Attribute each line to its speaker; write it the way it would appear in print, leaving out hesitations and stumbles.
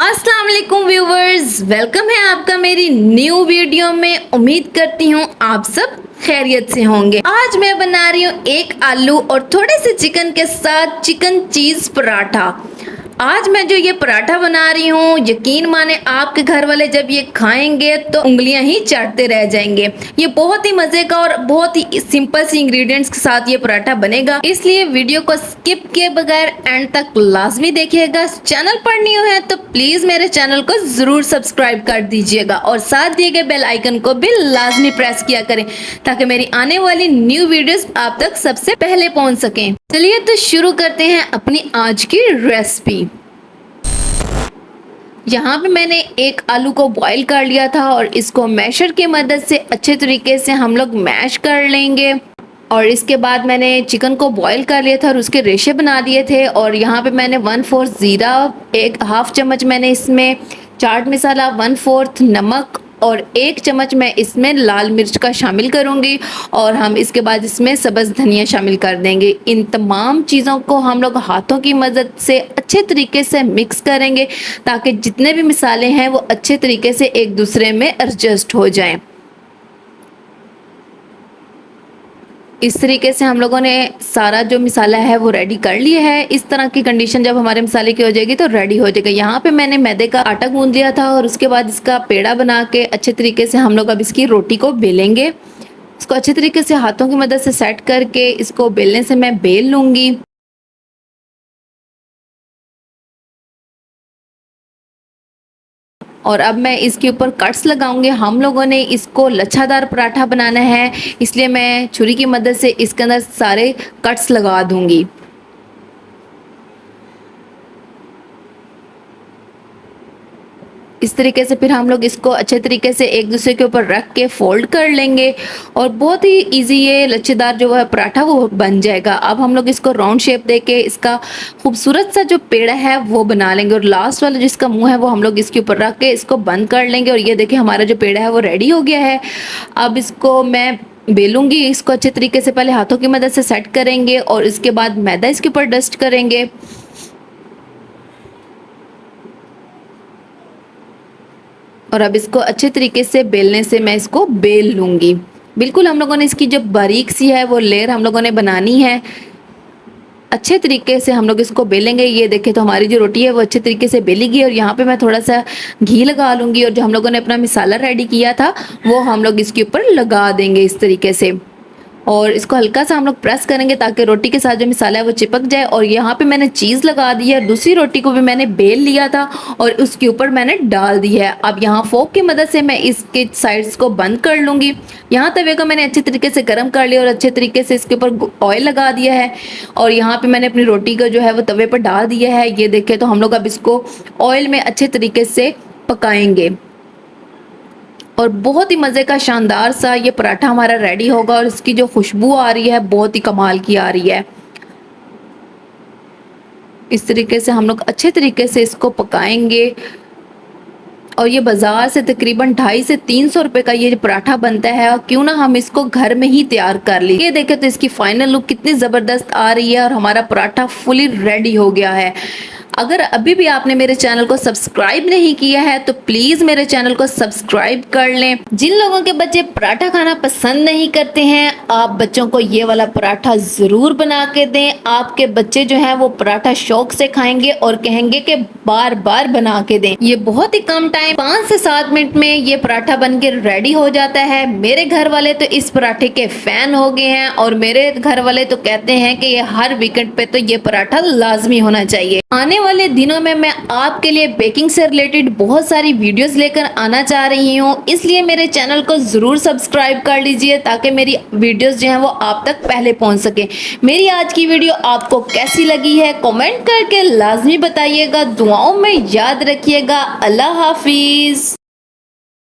Speaker 1: अस्सलाम वालेकुम viewers, welcome है आपका मेरी न्यू वीडियो में। उम्मीद करती हूँ आप सब खैरियत से होंगे। आज मैं बना रही हूँ एक आलू और थोड़े से चिकन के साथ चिकन चीज पराठा। आज मैं जो ये पराठा बना रही हूँ, यकीन माने आपके घर वाले जब ये खाएंगे तो उंगलियां ही चाटते रह जाएंगे। ये बहुत ही मजे का और बहुत ही सिंपल सी इंग्रेडिएंट्स के साथ ये पराठा बनेगा, इसलिए वीडियो को स्किप किए बगैर एंड तक लाजमी देखिएगा। चैनल पर न्यू है तो प्लीज मेरे चैनल को जरूर सब्सक्राइब कर दीजिएगा और साथ दिए गए बेल आइकन को भी लाजमी प्रेस किया करें ताकि मेरी आने वाली न्यू वीडियोस आप तक सबसे पहले पहुंच सकें। चलिए तो शुरू करते हैं अपनी आज की रेसिपी। यहाँ पे मैंने एक आलू को बॉईल कर लिया था और इसको मैशर की मदद से अच्छे तरीके से हम लोग मैश कर लेंगे। और इसके बाद मैंने चिकन को बॉईल कर लिया था और उसके रेशे बना दिए थे। और यहाँ पे मैंने 1/4 ज़ीरा, एक हाफ चम्मच मैंने इसमें चाट मसाला, 1/4 नमक और 1 चम्मच मैं इसमें लाल मिर्च का शामिल करूँगी। और हम इसके बाद इसमें सब्ज़ धनिया शामिल कर देंगे। इन तमाम चीज़ों को हम लोग हाथों की मदद से अच्छे तरीके से मिक्स करेंगे ताकि जितने भी मसाले हैं वो अच्छे तरीके से एक दूसरे में एडजस्ट हो जाएं। इस तरीके से हम लोगों ने सारा जो मसाला है वो रेडी कर लिया है। इस तरह की कंडीशन जब हमारे मसाले की हो जाएगी तो रेडी हो जाएगा। यहाँ पे मैंने मैदे का आटा गूंद लिया था और उसके बाद इसका पेड़ा बना के अच्छे तरीके से हम लोग अब इसकी रोटी को बेलेंगे। इसको अच्छे तरीके से हाथों की मदद से सेट करके इसको बेलने से मैं बेल लूँगी। और अब मैं इसके ऊपर कट्स लगाऊंगी। हम लोगों ने इसको लच्छादार पराठा बनाना है, इसलिए मैं छुरी की मदद से इसके अंदर सारे कट्स लगा दूंगी। इस तरीके से फिर हम लोग इसको अच्छे तरीके से एक दूसरे के ऊपर रख के फोल्ड कर लेंगे और बहुत ही इजी ये लच्छेदार जो है पराठा वो बन जाएगा। अब हम लोग इसको राउंड शेप देके इसका खूबसूरत सा जो पेड़ा है वो बना लेंगे और लास्ट वाला जिसका मुंह है वो हम लोग इसके ऊपर रख के इसको बंद कर लेंगे। और ये देखिए हमारा जो पेड़ा है वो रेडी हो गया है। अब इसको मैं बेलूंगी। इसको अच्छे तरीके से पहले हाथों की मदद से सेट करेंगे और इसके बाद मैदा इसके ऊपर डस्ट करेंगे। और अब इसको अच्छे तरीके से बेलने से मैं इसको बेल लूँगी। बिल्कुल हम लोगों ने इसकी जो बारीक सी है वो लेयर हम लोगों ने बनानी है। अच्छे तरीके से हम लोग इसको बेलेंगे। ये देखें तो हमारी जो रोटी है वो अच्छे तरीके से बेली गई। और यहाँ पे मैं थोड़ा सा घी लगा लूँगी और जो हम लोगों ने अपना मसाला रेडी किया था वो हम लोग इसके ऊपर लगा देंगे इस तरीके से। और इसको हल्का सा हम लोग प्रेस करेंगे ताकि रोटी के साथ जो मसाला है वो चिपक जाए। और यहाँ पे मैंने चीज़ लगा दी है। दूसरी रोटी को भी मैंने बेल लिया था और उसके ऊपर मैंने डाल दी है। अब यहाँ फोक की मदद से मैं इसके साइड्स को बंद कर लूँगी। यहाँ तवे को मैंने अच्छे तरीके से गर्म कर लिया और अच्छे तरीके से इसके ऊपर ऑयल लगा दिया है। और यहाँ पे मैंने अपनी रोटी को जो है वो तवे पर डाल दिया है। ये देखें तो हम लोग अब इसको ऑयल में अच्छे तरीके से पकाएंगे और बहुत ही मज़े का शानदार सा ये पराठा हमारा रेडी होगा। और इसकी जो खुशबू आ रही है बहुत ही कमाल की आ रही है। इस तरीके से हम लोग अच्छे तरीके से इसको पकाएंगे। और ये बाज़ार से तकरीबन 250 से 300 रुपए का ये पराठा बनता है। और क्यों ना हम इसको घर में ही तैयार कर लें। ये देखें तो इसकी फाइनल लुक कितनी ज़बरदस्त आ रही है और हमारा पराठा फुली रेडी हो गया है। अगर अभी भी आपने मेरे चैनल को सब्सक्राइब नहीं किया है तो प्लीज मेरे चैनल को सब्सक्राइब कर लें। जिन लोगों के बच्चे पराठा खाना पसंद नहीं करते हैं, आप बच्चों को ये वाला पराठा जरूर बना के दें। आपके बच्चे जो हैं वो पराठा शौक से खाएंगे और कहेंगे कि बार बार बना के दें। ये बहुत ही कम टाइम 5 से 7 मिनट में ये पराठा बन के रेडी हो जाता है। मेरे घर वाले तो इस पराठे के फैन हो गए हैं और मेरे घर वाले तो कहते हैं कि ये हर वीकेंड पे तो ये पराठा लाजमी होना चाहिए। आने वाले दिनों में मैं आपके लिए बेकिंग से रिलेटेड बहुत सारी वीडियोस लेकर आना चाह रही हूँ, इसलिए मेरे चैनल को ज़रूर सब्सक्राइब कर लीजिए ताकि मेरी वीडियोस जो हैं वो आप तक पहले पहुँच सके। मेरी आज की वीडियो आपको कैसी लगी है कमेंट करके लाजमी बताइएगा। दुआओं में याद रखिएगा। अल्लाह हाफिज़।